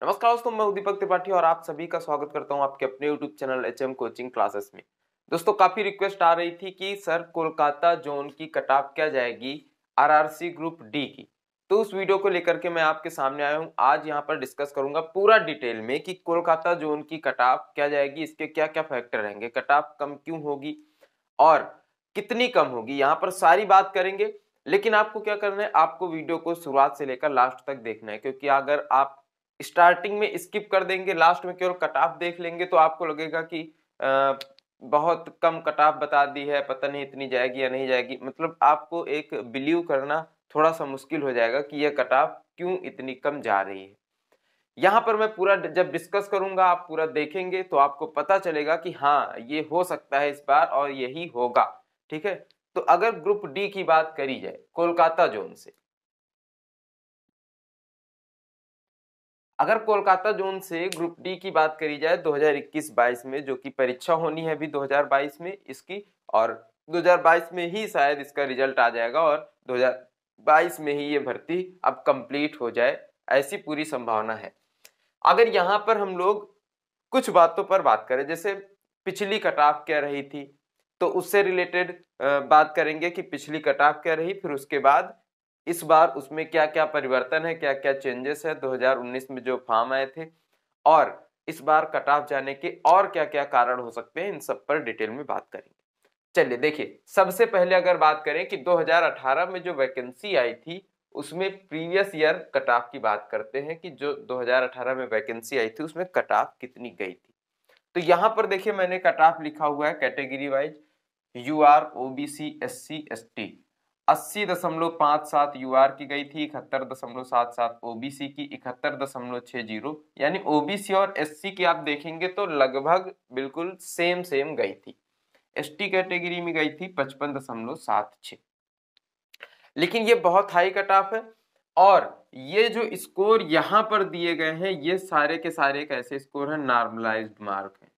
नमस्कार दोस्तों, मैं हूं दीपक त्रिपाठी और आप सभी का स्वागत करता हूं आपके अपने YouTube channel HM coaching classes में। दोस्तों, काफी रिक्वेस्ट आ रही थी कि सर कोलकाता जोन की कट ऑफ क्या जाएगी RRC ग्रुप डी की। तो उस वीडियो को लेकर के मैं आपके सामने आया हूं। आज यहां पर डिस्कस करूंगा पूरा डिटेल में कि कोलकाता जोन की कट ऑफ क्या जाएगी, इसके क्या क्या फैक्टर रहेंगे, कट ऑफ कम क्यों होगी और कितनी कम होगी, यहाँ पर सारी बात करेंगे। लेकिन आपको क्या करना है, आपको वीडियो को शुरुआत से लेकर लास्ट तक देखना है, क्योंकि अगर आप स्टार्टिंग में स्किप कर देंगे, लास्ट में केवल कट ऑफ देख लेंगे, तो आपको लगेगा कि बहुत कम कट ऑफ बता दी है, पता नहीं इतनी जाएगी या नहीं जाएगी। मतलब आपको एक बिलीव करना थोड़ा सा मुश्किल हो जाएगा कि यह कट ऑफ क्यों इतनी कम जा रही है। यहाँ पर मैं पूरा जब डिस्कस करूंगा, आप पूरा देखेंगे तो आपको पता चलेगा कि हाँ, ये हो सकता है इस बार और यही होगा। ठीक है, तो अगर ग्रुप डी की बात करी जाए कोलकाता जोन से, अगर कोलकाता जोन से ग्रुप डी की बात करी जाए 2021-22 में, जो कि परीक्षा होनी है अभी 2022 में इसकी, और 2022 में ही शायद इसका रिजल्ट आ जाएगा और 2022 में ही ये भर्ती अब कंप्लीट हो जाए, ऐसी पूरी संभावना है। अगर यहाँ पर हम लोग कुछ बातों पर बात करें, जैसे पिछली कट ऑफ क्या रही थी, तो उससे रिलेटेड बात करेंगे कि पिछली कट ऑफ क्या रही, फिर उसके बाद इस बार उसमें क्या क्या परिवर्तन है, क्या क्या चेंजेस है 2019 में जो फॉर्म आए थे, और इस बार कट ऑफ जाने के और क्या क्या कारण हो सकते हैं, इन सब पर डिटेल में बात करेंगे। चलिए देखिए, सबसे पहले अगर बात करें कि 2018 में जो वैकेंसी आई थी, उसमें प्रीवियस ईयर कट ऑफ की बात करते हैं कि जो 2018 में वैकेंसी आई थी उसमें कट ऑफ कितनी गई थी। तो यहां पर देखिए, मैंने कट ऑफ लिखा हुआ है category wise. UR, OBC, SC, ST 80.57 UR की गई थी, 71.77 ओबीसी की, 71.60, यानी ओबीसी और एससी की आप देखेंगे तो लगभग बिल्कुल सेम सेम गई थी। एसटी कैटेगरी में गई थी 55.76। लेकिन ये बहुत हाई कट ऑफ है, और ये जो स्कोर यहां पर दिए गए हैं, ये सारे के सारे कैसे स्कोर हैं, नॉर्मलाइज्ड मार्क है।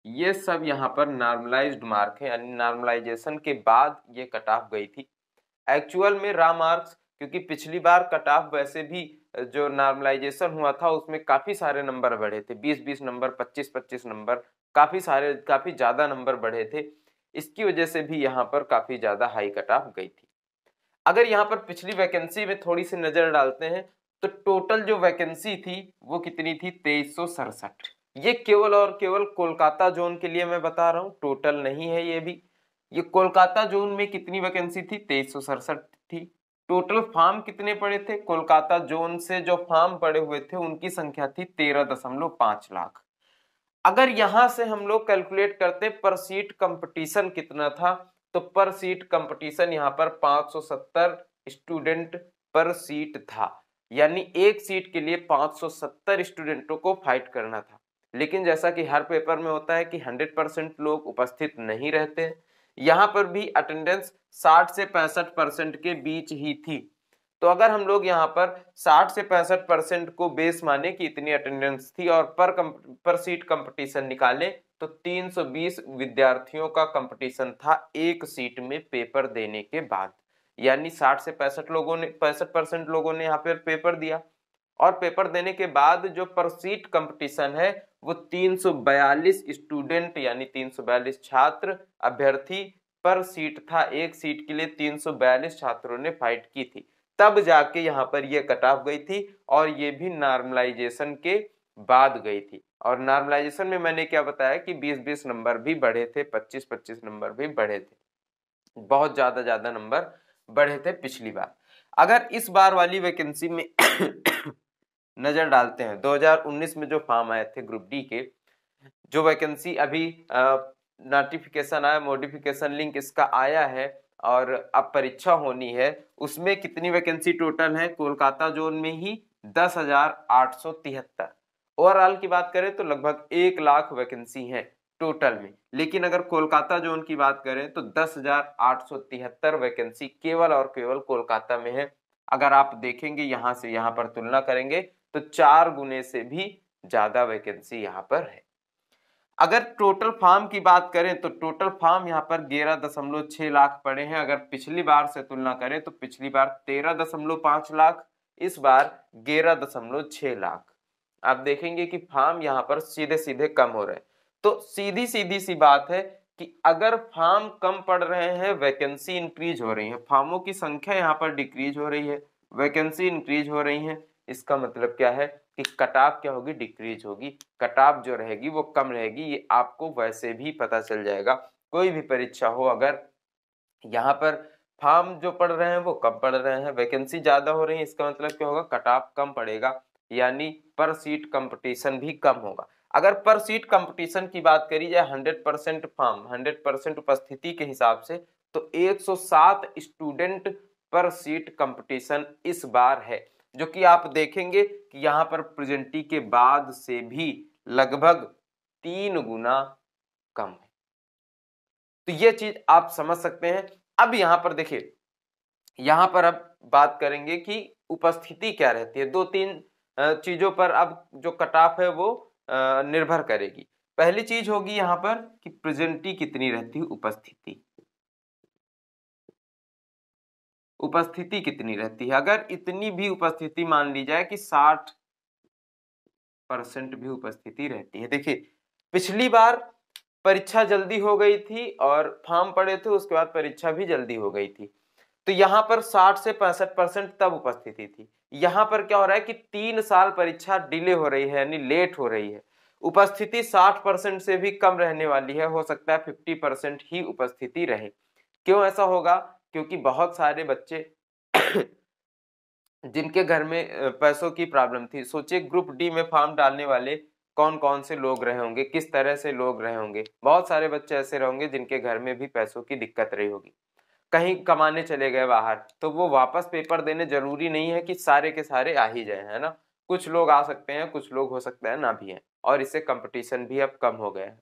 ये सब यहाँ पर नॉर्मलाइज्ड मार्क है, यानी नॉर्मलाइजेशन के बाद ये कट ऑफ गई थी। एक्चुअल में रा मार्क्स, क्योंकि पिछली बार कट ऑफ वैसे भी जो नॉर्मलाइजेशन हुआ था उसमें काफी सारे नंबर बढ़े थे, 20-20 नंबर, 25-25 नंबर, काफी ज्यादा नंबर बढ़े थे। इसकी वजह से भी यहाँ पर काफी ज्यादा हाई कट ऑफ गई थी। अगर यहाँ पर पिछली वैकेंसी में थोड़ी सी नजर डालते हैं, तो टोटल जो वैकेंसी थी वो कितनी थी, 2367। ये केवल और केवल कोलकाता जोन के लिए मैं बता रहा हूं, टोटल नहीं है ये भी। ये कोलकाता जोन में कितनी वैकेंसी थी, 2367 थी। टोटल फॉर्म कितने पड़े थे, कोलकाता जोन से जो फॉर्म पड़े हुए थे उनकी संख्या थी 13.5 लाख। अगर यहां से हम लोग कैलकुलेट करते पर सीट कंपटीशन कितना था, तो पर सीट कंपटीशन यहाँ पर 570 स्टूडेंट पर सीट था, यानी एक सीट के लिए 570 स्टूडेंटों को फाइट करना था। लेकिन जैसा कि हर पेपर में होता है कि 100% लोग उपस्थित नहीं रहते हैं, यहाँ पर भी अटेंडेंस 60 से 65% के बीच ही थी। तो अगर हम लोग यहाँ पर 60 से 65% को बेस माने कि इतनी अटेंडेंस थी और पर सीट कंपटीशन निकाले, तो 320 विद्यार्थियों का कंपटीशन था एक सीट में पेपर देने के बाद। यानी 60 से 65% लोगों ने यहाँ पर पेपर दिया, और पेपर देने के बाद जो पर सीट कंपटीशन है वो 342 स्टूडेंट, यानी 342 छात्र अभ्यर्थी पर सीट था। एक सीट के लिए 342 छात्रों ने फाइट की थी, तब जाके यहाँ पर ये कट ऑफ गई थी, और ये भी नॉर्मलाइजेशन के बाद गई थी। और नॉर्मलाइजेशन में मैंने क्या बताया कि 20-20 नंबर भी बढ़े थे, 25-25 नंबर भी बढ़े थे, बहुत ज्यादा नंबर बढ़े थे पिछली बार। अगर इस बार वाली वैकेंसी में नजर डालते हैं, 2019 में जो फॉर्म आए थे ग्रुप डी के, जो वैकेंसी अभी नोटिफिकेशन आया, मॉडिफिकेशन लिंक इसका आया है और अब परीक्षा होनी है, उसमें कितनी वैकेंसी टोटल है कोलकाता जोन में ही, 10,873। ओवरऑल की बात करें तो लगभग 1 लाख वैकेंसी है टोटल में। लेकिन अगर कोलकाता जोन की बात करें तो 10,873 वैकेंसी केवल और केवल कोलकाता में है। अगर आप देखेंगे यहां से यहां पर तुलना करेंगे तो 4 गुने से भी ज्यादा वैकेंसी यहां पर है। अगर टोटल फार्म की बात करें तो टोटल फार्म यहाँ पर 11.6 लाख पड़े हैं। अगर पिछली बार से तुलना करें तो पिछली बार 13.5 लाख, इस बार 11.6 लाख। आप देखेंगे कि फार्म यहाँ पर सीधे सीधे कम हो रहे हैं। तो सीधी सीधी सी बात है कि अगर फार्म कम पड़ रहे हैं, वैकेंसी इंक्रीज हो रही है, फार्मों की संख्या यहाँ पर डिक्रीज हो रही है, वैकेंसी इंक्रीज हो रही है, इसका मतलब क्या है कि कट ऑफ क्या होगी, डिक्रीज होगी। कट ऑफ जो रहेगी वो कम रहेगी, ये आपको वैसे भी पता चल जाएगा। कोई भी परीक्षा हो, अगर यहाँ पर फॉर्म जो पढ़ रहे हैं वो कम पढ़ रहे हैं, वैकेंसी ज्यादा हो रही है, इसका मतलब क्या होगा, कट ऑफ कम पड़ेगा, यानी पर सीट कंपटीशन भी कम होगा। अगर पर सीट कंपटीशन की बात करी जाए 100% फॉर्म, 100% उपस्थिति के हिसाब से, तो 107 स्टूडेंट पर सीट कंपटीशन इस बार है, जो कि आप देखेंगे कि यहाँ पर प्रेजेंटी के बाद से भी लगभग 3 गुना कम है। तो ये चीज आप समझ सकते हैं। अब यहाँ पर देखिए, यहाँ पर अब बात करेंगे कि उपस्थिति क्या रहती है। 2-3 चीजों पर अब जो कट ऑफ है वो निर्भर करेगी। पहली चीज होगी यहाँ पर कि प्रेजेंटी कितनी रहती है, उपस्थिति, उपस्थिति कितनी रहती है। अगर इतनी भी उपस्थिति मान ली जाए कि 60% भी उपस्थिति रहती है। देखिए पिछली बार परीक्षा जल्दी हो गई थी और फॉर्म पड़े थे, उसके बाद परीक्षा भी जल्दी हो गई थी, तो यहाँ पर 60 से 65% तब उपस्थिति थी। यहाँ पर क्या हो रहा है कि 3 साल परीक्षा डिले हो रही है, यानी लेट हो रही है, उपस्थिति 60% से भी कम रहने वाली है, हो सकता है 50% ही उपस्थिति रहे। क्यों ऐसा होगा, क्योंकि बहुत सारे बच्चे जिनके घर में पैसों की प्रॉब्लम थी, सोचिए ग्रुप डी में फॉर्म डालने वाले कौन कौन से लोग रहे होंगे, किस तरह से लोग रहे होंगे। बहुत सारे बच्चे ऐसे रहेंगे जिनके घर में भी पैसों की दिक्कत रही होगी, कहीं कमाने चले गए बाहर, तो वो वापस पेपर देने, जरूरी नहीं है कि सारे के सारे आ ही जाए, है ना, कुछ लोग आ सकते हैं, कुछ लोग हो सकता है ना भी हैं, और इससे कंपटीशन भी अब कम हो गया है।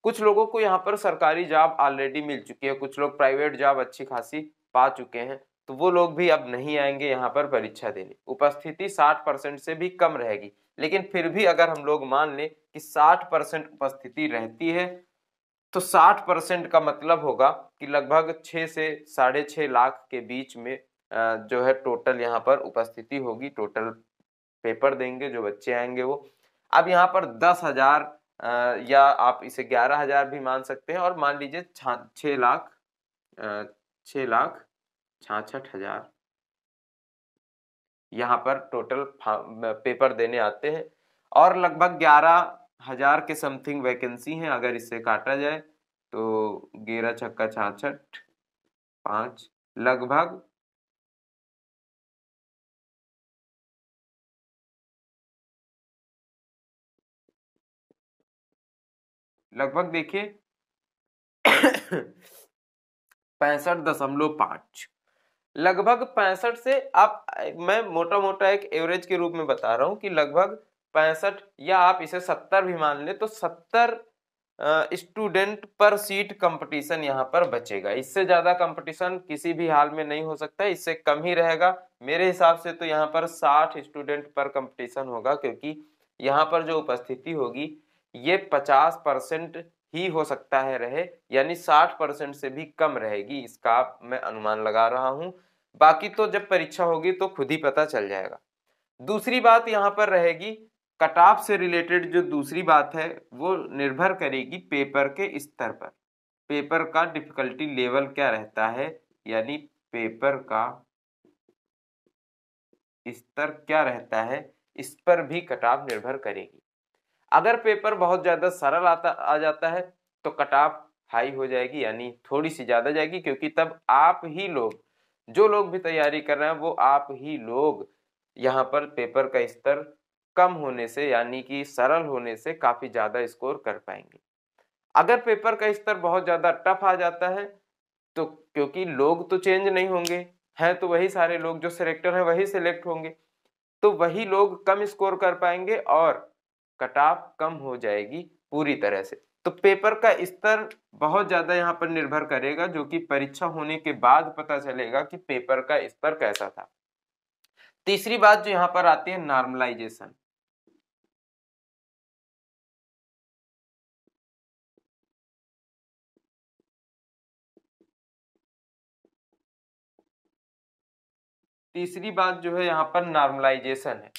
कुछ लोगों को यहाँ पर सरकारी जॉब ऑलरेडी मिल चुकी है, कुछ लोग प्राइवेट जॉब अच्छी खासी पा चुके हैं, तो वो लोग भी अब नहीं आएंगे यहाँ पर परीक्षा देने। उपस्थिति 60% से भी कम रहेगी, लेकिन फिर भी अगर हम लोग मान लें कि 60% उपस्थिति रहती है, तो 60% का मतलब होगा कि लगभग 6 से 6.5 लाख के बीच में जो है टोटल यहाँ पर उपस्थिति होगी, टोटल पेपर देंगे जो बच्चे आएंगे वो। अब यहाँ पर 10,000 या आप इसे 11,000 भी मान सकते हैं, और मान लीजिए 6,66,000 यहाँ पर टोटल पेपर देने आते हैं, और लगभग 11,000 के समथिंग वैकेंसी है। अगर इससे काटा जाए तो 11 छक्का 66, 5, लगभग देखिए 65.5, लगभग 65 से, आप, मैं मोटा मोटा एक एवरेज के रूप में बता रहा हूं कि लगभग 65, या आप इसे 70 भी मान ले तो 70 स्टूडेंट पर सीट कंपटीशन यहाँ पर बचेगा। इससे ज्यादा कंपटीशन किसी भी हाल में नहीं हो सकता, इससे कम ही रहेगा। मेरे हिसाब से तो यहाँ पर 60 स्टूडेंट पर कंपटीशन होगा, क्योंकि यहाँ पर जो उपस्थिति होगी ये 50% ही हो सकता है रहे, यानी 60% से भी कम रहेगी, इसका मैं अनुमान लगा रहा हूं। बाकी तो जब परीक्षा होगी तो खुद ही पता चल जाएगा। दूसरी बात यहाँ पर रहेगी, कट ऑफ से रिलेटेड जो दूसरी बात है वो निर्भर करेगी पेपर के स्तर पर। पेपर का डिफिकल्टी लेवल क्या रहता है, यानी पेपर का स्तर क्या रहता है, इस पर भी कट ऑफ निर्भर करेगी। अगर पेपर बहुत ज्यादा सरल आ जाता है तो कट ऑफ हाई हो जाएगी, यानी थोड़ी सी ज्यादा जाएगी, क्योंकि तब आप ही लोग, जो लोग भी तैयारी कर रहे हैं वो आप ही लोग यहाँ पर पेपर का स्तर कम होने से, यानी कि सरल होने से काफी ज्यादा स्कोर कर पाएंगे। अगर पेपर का स्तर बहुत ज्यादा टफ आ जाता है तो, क्योंकि लोग तो चेंज नहीं होंगे, हैं तो वही सारे लोग, जो सिलेक्टर हैं वही सिलेक्ट होंगे, तो वही लोग कम स्कोर कर पाएंगे और कट ऑफ कम हो जाएगी पूरी तरह से। तो पेपर का स्तर बहुत ज्यादा यहाँ पर निर्भर करेगा, जो कि परीक्षा होने के बाद पता चलेगा कि पेपर का स्तर कैसा था। तीसरी बात जो यहाँ पर आती है, नॉर्मलाइजेशन। तीसरी बात जो है यहाँ पर नॉर्मलाइजेशन है,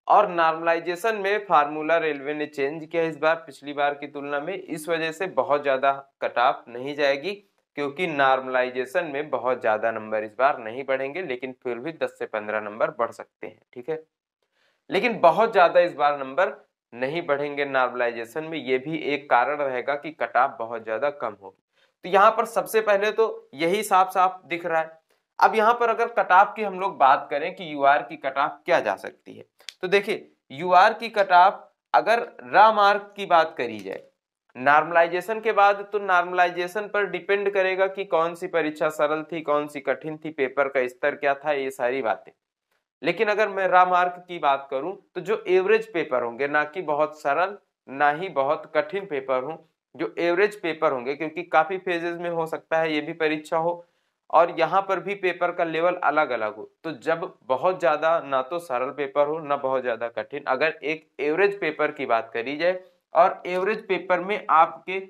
और नॉर्मलाइजेशन में फार्मूला रेलवे ने चेंज किया इस बार पिछली बार की तुलना में, इस वजह से बहुत ज्यादा कट ऑफ नहीं जाएगी, क्योंकि नॉर्मलाइजेशन में बहुत ज्यादा नंबर इस बार नहीं बढ़ेंगे, लेकिन फिर भी 10 से 15 नंबर बढ़ सकते हैं, ठीक है। लेकिन बहुत ज्यादा इस बार नंबर नहीं बढ़ेंगे नॉर्मलाइजेशन में, ये भी एक कारण रहेगा कि कट ऑफ बहुत ज्यादा कम होगी। तो यहाँ पर सबसे पहले तो यही साफ साफ दिख रहा है। अब यहाँ पर अगर कट ऑफ की हम लोग बात करें कि यूआर की कट ऑफ क्या जा सकती है, तो देखिए यूआर की कट ऑफ अगर रा मार्क की बात करी जाए नॉर्मलाइजेशन के बाद, तो नॉर्मलाइजेशन पर डिपेंड करेगा कि कौन सी परीक्षा सरल थी, कौन सी कठिन थी, पेपर का स्तर क्या था, ये सारी बातें। लेकिन अगर मैं रा मार्क की बात करूं तो जो एवरेज पेपर होंगे, ना कि बहुत सरल ना ही बहुत कठिन पेपर हो, जो एवरेज पेपर होंगे, क्योंकि काफी फेजेस में हो सकता है ये भी परीक्षा हो और यहाँ पर भी पेपर का लेवल अलग अलग हो, तो जब बहुत ज्यादा ना तो सरल पेपर हो ना बहुत ज्यादा कठिन, अगर एक एवरेज पेपर की बात करी जाए और एवरेज पेपर में आपके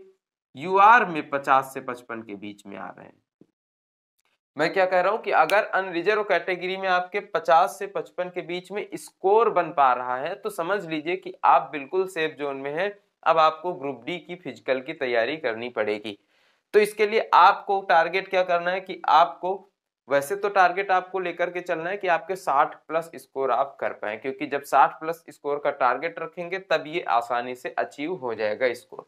यूआर में 50 से 55 के बीच में आ रहे हैं, मैं क्या कह रहा हूं कि अगर अनरिजर्व कैटेगरी में आपके 50 से 55 के बीच में स्कोर बन पा रहा है तो समझ लीजिए कि आप बिल्कुल सेफ जोन में हैं। अब आपको ग्रुप डी की फिजिकल की तैयारी करनी पड़ेगी। तो इसके लिए आपको टारगेट क्या करना है कि आपको, वैसे तो टारगेट आपको लेकर के चलना है कि आपके 60 प्लस स्कोर आप कर पाए, क्योंकि जब 60 प्लस स्कोर का टारगेट रखेंगे तब ये आसानी से अचीव हो जाएगा स्कोर।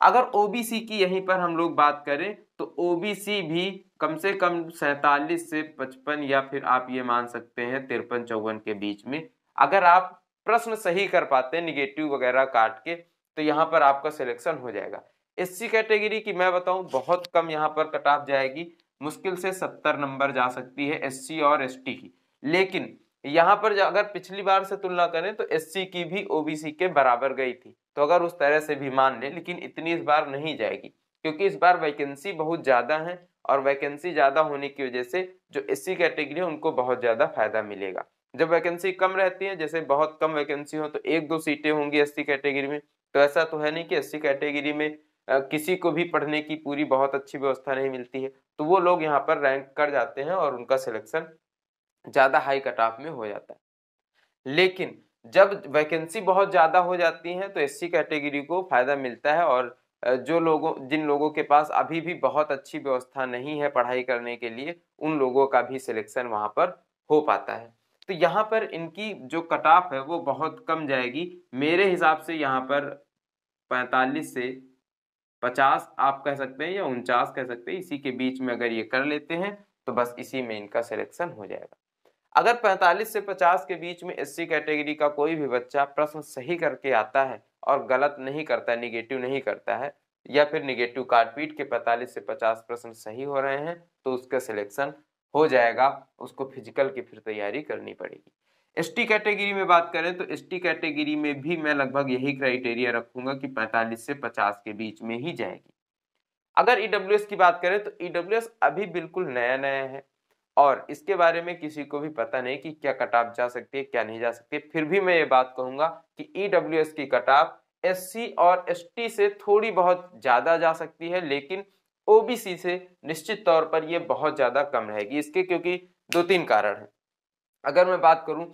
अगर ओबीसी की यहीं पर हम लोग बात करें तो ओबीसी भी कम से कम 47 से 55 या फिर आप ये मान सकते हैं 53-54 के बीच में, अगर आप प्रश्न सही कर पाते हैं निगेटिव वगैरह काट के, तो यहाँ पर आपका सिलेक्शन हो जाएगा। एससी कैटेगरी की मैं बताऊं बहुत कम यहाँ पर कट ऑफ जाएगी, मुश्किल से 70 नंबर जा सकती है एससी और एसटी की। लेकिन यहाँ पर अगर पिछली बार से तुलना करें तो एससी की भी ओबीसी के बराबर गई थी, तो अगर उस तरह से भी मान ले, लेकिन इतनी इस बार नहीं जाएगी, क्योंकि इस बार वैकेंसी बहुत ज्यादा है और वैकेंसी ज्यादा होने की वजह से जो एससी कैटेगरी है उनको बहुत ज्यादा फायदा मिलेगा। जब वैकेंसी कम रहती है, जैसे बहुत कम वैकेंसी हो तो 1-2 सीटें होंगी एससी कैटेगरी में, तो ऐसा तो है नहीं कि एससी कैटेगरी में किसी को भी पढ़ने की पूरी बहुत अच्छी व्यवस्था नहीं मिलती है, तो वो लोग यहाँ पर रैंक कर जाते हैं और उनका सिलेक्शन ज्यादा हाई कट ऑफ में हो जाता है। लेकिन जब वैकेंसी बहुत ज्यादा हो जाती है तो एससी कैटेगरी को फायदा मिलता है, और जिन लोगों के पास अभी भी बहुत अच्छी व्यवस्था नहीं है पढ़ाई करने के लिए, उन लोगों का भी सिलेक्शन वहां पर हो पाता है। तो यहाँ पर इनकी जो कट ऑफ है वो बहुत कम जाएगी मेरे हिसाब से, यहाँ पर 45 से 50 आप कह सकते हैं या 49 कह सकते हैं, इसी के बीच में अगर ये कर लेते हैं तो बस इसी में इनका सिलेक्शन हो जाएगा। अगर 45 से 50 के बीच में एससी कैटेगरी का कोई भी बच्चा प्रश्न सही करके आता है और गलत नहीं करता है, निगेटिव नहीं करता है, या फिर निगेटिव काट पीट के 45 से 50 प्रश्न सही हो रहे हैं, तो उसका सिलेक्शन हो जाएगा, उसको फिजिकल की फिर तैयारी करनी पड़ेगी। एसटी कैटेगरी में बात करें तो एसटी कैटेगरी में भी मैं लगभग यही क्राइटेरिया रखूंगा कि 45 से 50 के बीच में ही जाएगी। अगर ईडब्ल्यूएस की बात करें तो ईडब्ल्यूएस अभी बिल्कुल नया नया है और इसके बारे में किसी को भी पता नहीं कि क्या कट ऑफ जा सकती है क्या नहीं जा सकती। फिर भी मैं ये बात कहूंगा कि ईडब्ल्यूएस की कट ऑफ एससी और एसटी से थोड़ी बहुत ज्यादा जा सकती है, लेकिन ओबीसी से निश्चित तौर पर यह बहुत ज्यादा कम रहेगी। इसके क्योंकि 2-3 कारण हैं। अगर मैं बात करूं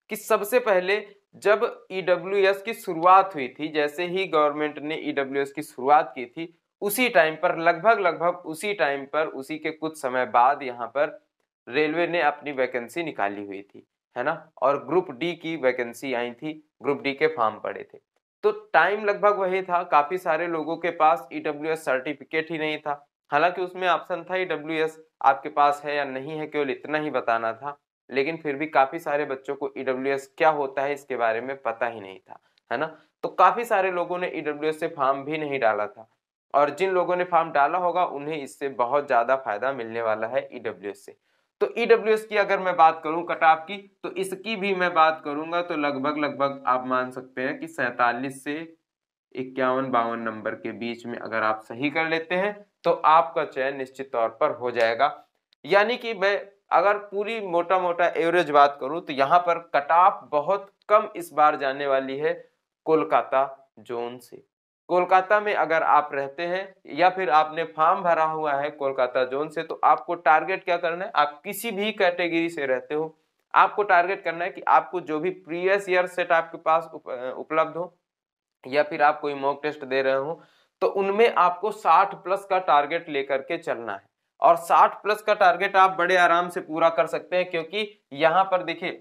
कि सबसे पहले जब ईडब्ल्यूएस की शुरुआत हुई थी, जैसे ही गवर्नमेंट ने ईडब्ल्यूएस की शुरुआत की थी, उसी टाइम पर लगभग उसी टाइम पर, उसी के कुछ समय बाद यहाँ पर रेलवे ने अपनी वैकेंसी निकाली हुई थी, है ना, और ग्रुप डी की वैकेंसी आई थी, ग्रुप डी के फॉर्म पड़े थे, तो टाइम लगभग वही था। काफी सारे लोगों के पास ईडब्ल्यूएस सर्टिफिकेट ही नहीं था, हालांकि उसमें ऑप्शन था ईडब्ल्यूएस आपके पास है या नहीं है, केवल इतना ही बताना था, लेकिन फिर भी काफी सारे बच्चों को ईडब्ल्यूएस क्या होता है इसके बारे में पता ही नहीं था, है ना। तो काफी सारे लोगों ने ईडब्ल्यूएस से फॉर्म भी नहीं डाला था, और जिन लोगों ने फॉर्म डाला होगा उन्हें इससे बहुत ज्यादा फायदा मिलने वाला है ईडब्ल्यूएस से। तो ईडब्ल्यूएस की अगर मैं बात करूं कट ऑफ की, तो इसकी भी मैं बात करूंगा तो लगभग आप मान सकते हैं कि 47 से 51-52 नंबर के बीच में अगर आप सही कर लेते हैं तो आपका चयन निश्चित तौर पर हो जाएगा। यानी कि मैं अगर पूरी मोटा मोटा एवरेज बात करूं तो यहाँ पर कट ऑफ बहुत कम इस बार जाने वाली है कोलकाता जोन से। कोलकाता में अगर आप रहते हैं या फिर आपने फॉर्म भरा हुआ है कोलकाता जोन से, तो आपको टारगेट क्या करना है, आप किसी भी कैटेगरी से रहते हो, आपको टारगेट करना है कि आपको जो भी प्रीवियस ईयर सेट आपके पास उपलब्ध हो या फिर आप कोई मॉक टेस्ट दे रहे हो तो उनमें आपको 60 प्लस का टारगेट लेकर के चलना है। और 60 प्लस का टारगेट आप बड़े आराम से पूरा कर सकते हैं, क्योंकि यहाँ पर देखिए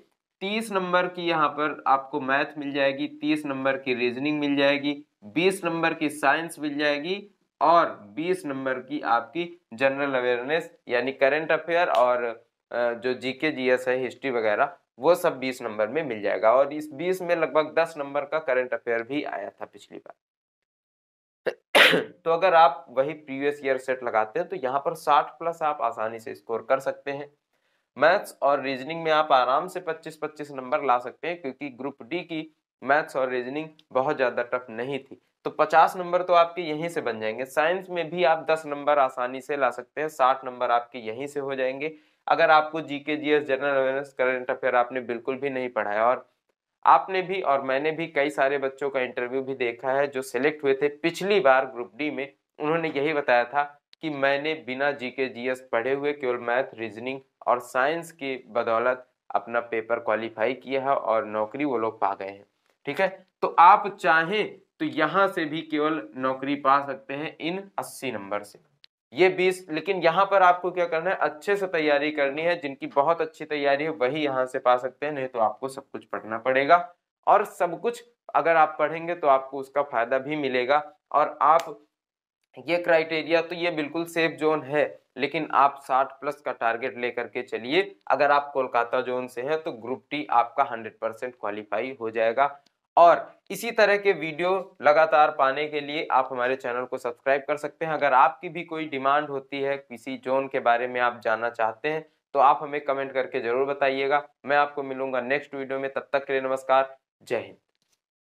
30 नंबर की यहाँ पर आपको मैथ मिल जाएगी, 30 नंबर की रीजनिंग मिल जाएगी, 20 नंबर की साइंस मिल जाएगी और 20 नंबर की आपकी जनरल अवेयरनेस यानी करंट अफेयर और जो जीके जीएस है, हिस्ट्री वगैरह, वो सब 20 नंबर में मिल जाएगा। और इस 20 में लगभग 10 नंबर का करंट अफेयर भी आया था पिछली बार। तो अगर आप वही प्रीवियस ईयर सेट लगाते हैं तो यहाँ पर 60 प्लस आप आसानी से स्कोर कर सकते हैं। मैथ्स और रीजनिंग में आप आराम से 25-25 नंबर ला सकते हैं, क्योंकि ग्रुप डी की मैथ्स और रीजनिंग बहुत ज्यादा टफ नहीं थी, तो 50 नंबर तो आपके यहीं से बन जाएंगे। साइंस में भी आप 10 नंबर आसानी से ला सकते हैं, 60 नंबर आपके यहीं से हो जाएंगे। अगर आपको GK GS general awareness current affair आपने बिल्कुल भी नहीं पढ़ा है, और आपने भी और मैंने भी कई सारे बच्चों का इंटरव्यू भी देखा है जो सिलेक्ट हुए थे पिछली बार ग्रुप डी में, उन्होंने यही बताया था कि मैंने बिना जीके जीएस पढ़े हुए केवल मैथ रीजनिंग और साइंस की बदौलत अपना पेपर क्वालिफाई किया है और नौकरी वो लोग पा गए हैं। ठीक है, तो आप चाहें तो यहां से भी केवल नौकरी पा सकते हैं इन 80 नंबर से, ये 20। लेकिन यहाँ पर आपको क्या करना है, अच्छे से तैयारी करनी है। जिनकी बहुत अच्छी तैयारी है वही यहाँ से पा सकते हैं, नहीं तो आपको सब कुछ पढ़ना पड़ेगा। और सब कुछ अगर आप पढ़ेंगे तो आपको उसका फायदा भी मिलेगा। और आप ये क्राइटेरिया तो ये बिल्कुल सेफ जोन है, लेकिन आप 60 प्लस का टारगेट लेकर के चलिए। अगर आप कोलकाता जोन से हैं तो ग्रुप डी आपका 100% क्वालिफाई हो जाएगा। और इसी तरह के वीडियो लगातार पाने के लिए आप हमारे चैनल को सब्सक्राइब कर सकते हैं। अगर आपकी भी कोई डिमांड होती है, किसी जोन के बारे में आप जानना चाहते हैं, तो आप हमें कमेंट करके जरूर बताइएगा। मैं आपको मिलूंगा नेक्स्ट वीडियो में, तब तक के लिए नमस्कार, जय हिंद।